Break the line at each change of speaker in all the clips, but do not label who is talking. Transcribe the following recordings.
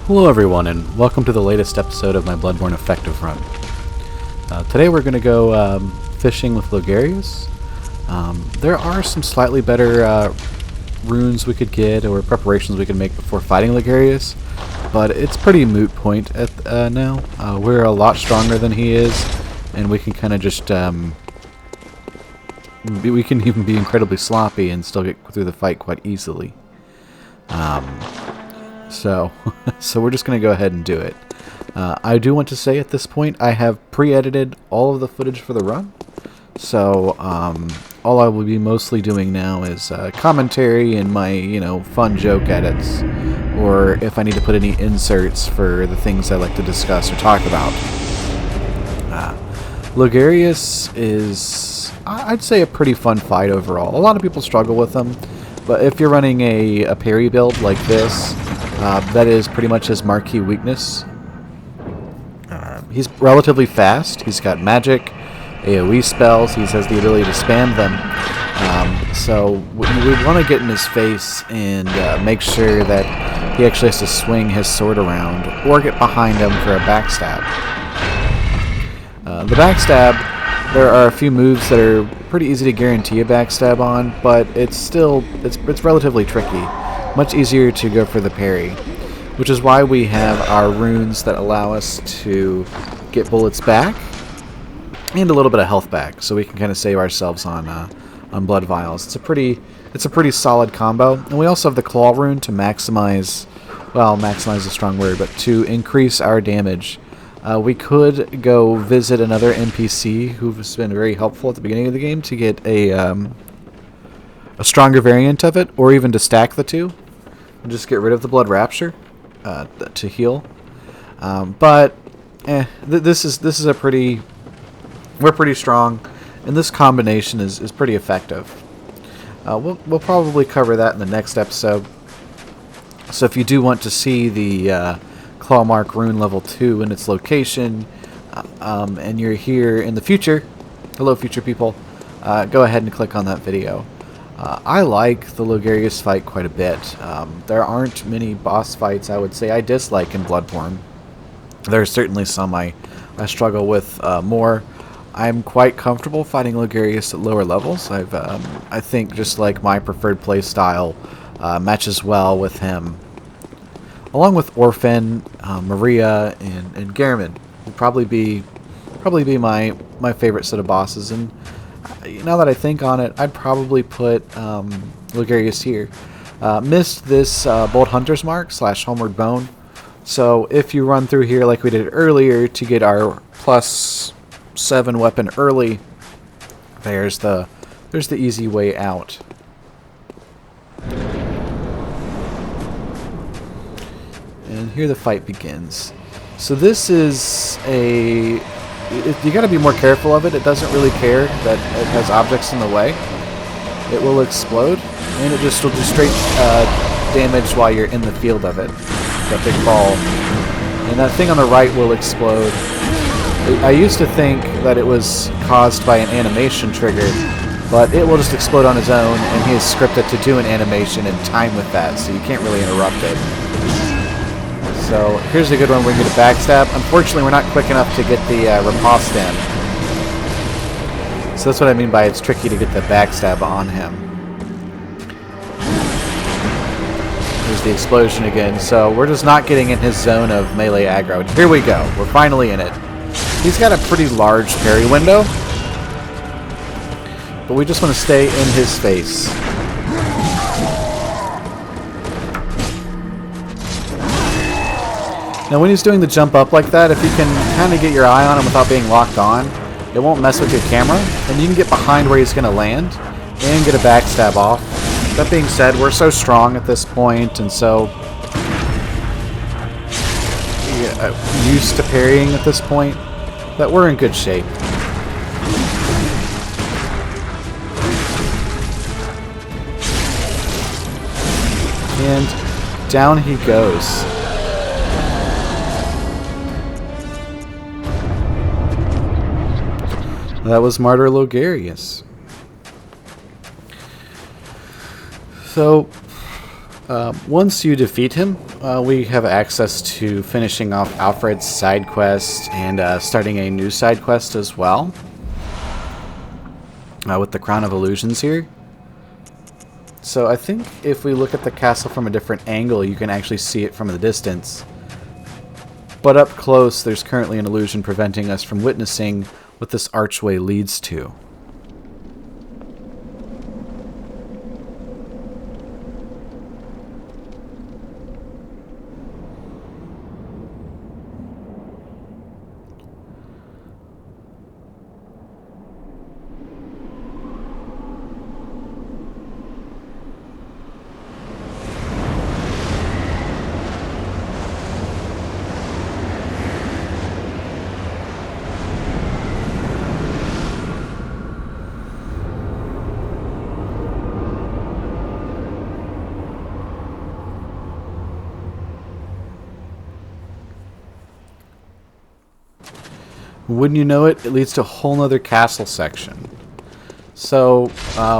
Hello everyone, and welcome to the latest episode of my Bloodborne effective run. Today we're going to go fishing with Logarious. There are some slightly better runes we could get or preparations we could make before fighting Logarious, but it's pretty moot point at now. We're a lot stronger than he is, and we can kind of just we can even be incredibly sloppy and still get through the fight quite easily. So we're just going to go ahead and do it. I do want to say at this point I have pre-edited all of the footage for the run. So all I will be mostly doing now is commentary and my, fun joke edits. Or if I need to put any inserts for the things I like to discuss or talk about. Logarious is, I'd say, a pretty fun fight overall. A lot of people struggle with him. But if you're running a parry build like this, that is pretty much his marquee weakness. He's relatively fast. He's got magic, AoE spells. He has the ability to spam them. So we want to get in his face and make sure that he actually has to swing his sword around or get behind him for a backstab. The backstab, there are a few moves that are pretty easy to guarantee a backstab on, but it's relatively tricky. Much easier to go for the parry, which is why we have our runes that allow us to get bullets back and a little bit of health back, so we can kind of save ourselves on blood vials. It's a pretty solid combo, and we also have the claw rune to maximize. Well, maximize is a strong word, but to increase our damage. We could go visit another NPC who's been very helpful at the beginning of the game to get a stronger variant of it, or even to stack the two and just get rid of the blood rapture to heal. This is a pretty, we're pretty strong, and this combination is pretty effective. We'll probably cover that in the next episode. So if you do want to see the Clawmark rune level 2 and its location, and you're here in the future, hello future people, go ahead and click on that video. I like the Logarious fight quite a bit. There aren't many boss fights I would say I dislike in Bloodborne. There are certainly some I struggle with more. I'm quite comfortable fighting Logarious at lower levels. I think just like my preferred play style matches well with him. Along with Orphan, Maria, and Gehrman will probably be my favorite set of bosses. And now that I think on it, I'd probably put Logarious here. Missed this Bold Hunter's Mark / Homeward Bone. So if you run through here like we did earlier to get our +7 weapon early, there's the easy way out. And here the fight begins. So this is you got to be more careful of it. It doesn't really care that it has objects in the way. It will explode, and it just will do straight damage while you're in the field of it. That big ball, and that thing on the right will explode. I used to think that it was caused by an animation trigger, but it will just explode on its own, and he is scripted to do an animation in time with that, so you can't really interrupt it. So here's a good one where we get a backstab. Unfortunately, we're not quick enough to get the riposte in. So that's what I mean by it's tricky to get the backstab on him. There's the explosion again. So we're just not getting in his zone of melee aggro. And here we go. We're finally in it. He's got a pretty large parry window, but we just want to stay in his face. Now when he's doing the jump up like that, if you can kind of get your eye on him without being locked on, it won't mess with your camera, and you can get behind where he's going to land and get a backstab off. That being said, we're so strong at this point and so used to parrying at this point that we're in good shape. And down he goes. That was Martyr Logarious. So, Once you defeat him, we have access to finishing off Alfred's side quest and starting a new side quest as well. With the Crown of Illusions here. So I think if we look at the castle from a different angle, you can actually see it from the distance. But up close, there's currently an illusion preventing us from witnessing what this archway leads to. Wouldn't you know it, it leads to a whole nother castle section. So,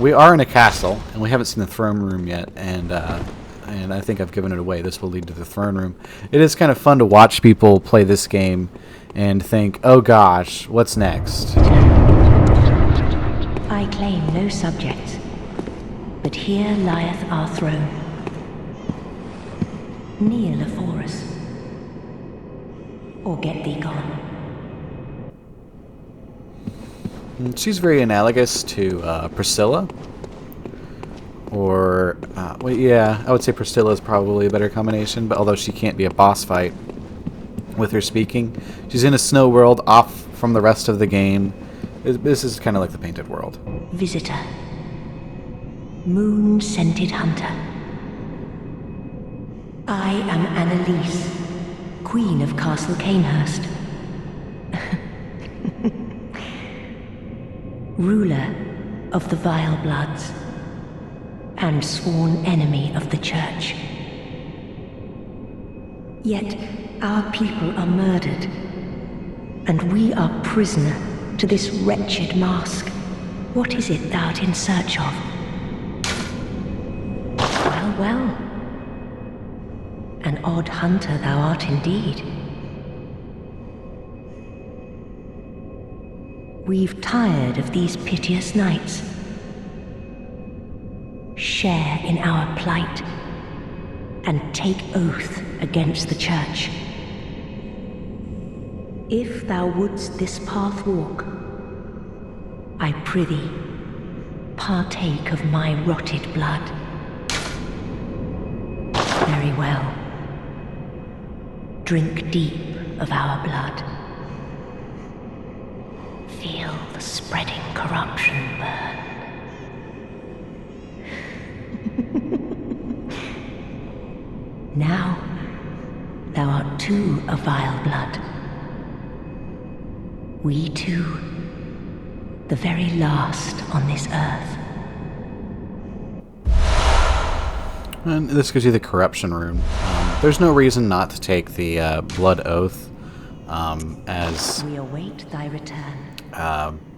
we are in a castle, and we haven't seen the throne room yet, and I think I've given it away. This will lead to the throne room. It is kind of fun to watch people play this game and think, oh gosh, what's next?
I claim no subjects, but here lieth our throne. Kneel afore us, or get thee gone.
She's very analogous to Priscilla. Or, well, yeah, I would say Priscilla is probably a better combination, but although she can't be a boss fight with her speaking. She's in a snow world off from the rest of the game. This is kind of like the Painted World.
Visitor. Moon-scented hunter. I am Annalise, Queen of Castle Canehurst. Ruler of the Vile Bloods, and sworn enemy of the Church. Yet our people are murdered, and we are prisoner to this wretched mask. What is it thou art in search of? Well, well. An odd hunter thou art indeed. We've tired of these piteous nights. Share in our plight, and take oath against the Church. If thou wouldst this path walk, I prithee, partake of my rotted blood. Very well. Drink deep of our blood. Feel the spreading corruption burn. Now, thou art too a vile blood. We two, the very last on this earth.
And this gives you the corruption rune. There's no reason not to take the blood oath, as
we await thy return.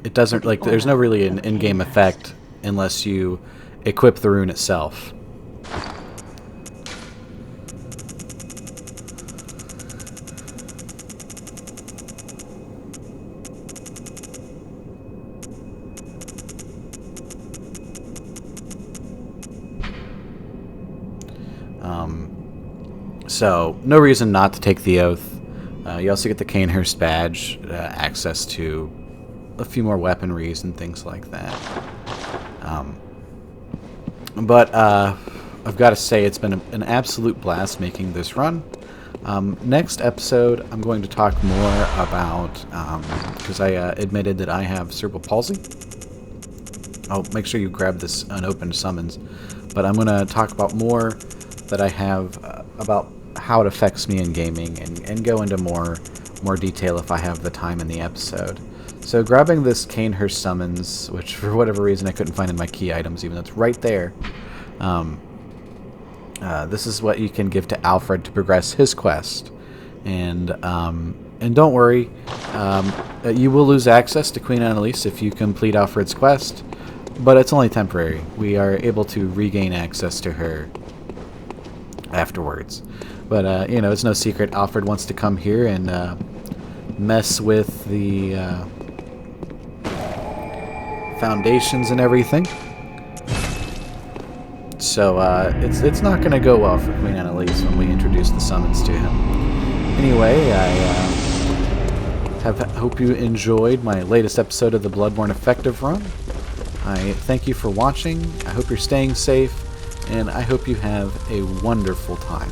It doesn't, like, there's no really an in-game effect unless you equip the rune itself. So, no reason not to take the oath. You also get the Canehurst badge, access to a few more weaponries and things like that. But I've got to say, it's been an absolute blast making this run. Next episode, I'm going to talk more about, because I admitted that I have cerebral palsy. Oh, make sure you grab this unopened summons. But I'm going to talk about more that I have about how it affects me in gaming, and go into more detail if I have the time in the episode. So grabbing this Canehurst summons, which for whatever reason I couldn't find in my key items, even though it's right there. This is what you can give to Alfred to progress his quest, and don't worry, you will lose access to Queen Annalise if you complete Alfred's quest, but it's only temporary. We are able to regain access to her afterwards. But, you know, it's no secret Alfred wants to come here and mess with the foundations and everything. So it's not going to go well for Queen Annalise when we introduce the summons to him. Anyway, I hope you enjoyed my latest episode of the Bloodborne Effective Run. I thank you for watching. I hope you're staying safe, and I hope you have a wonderful time.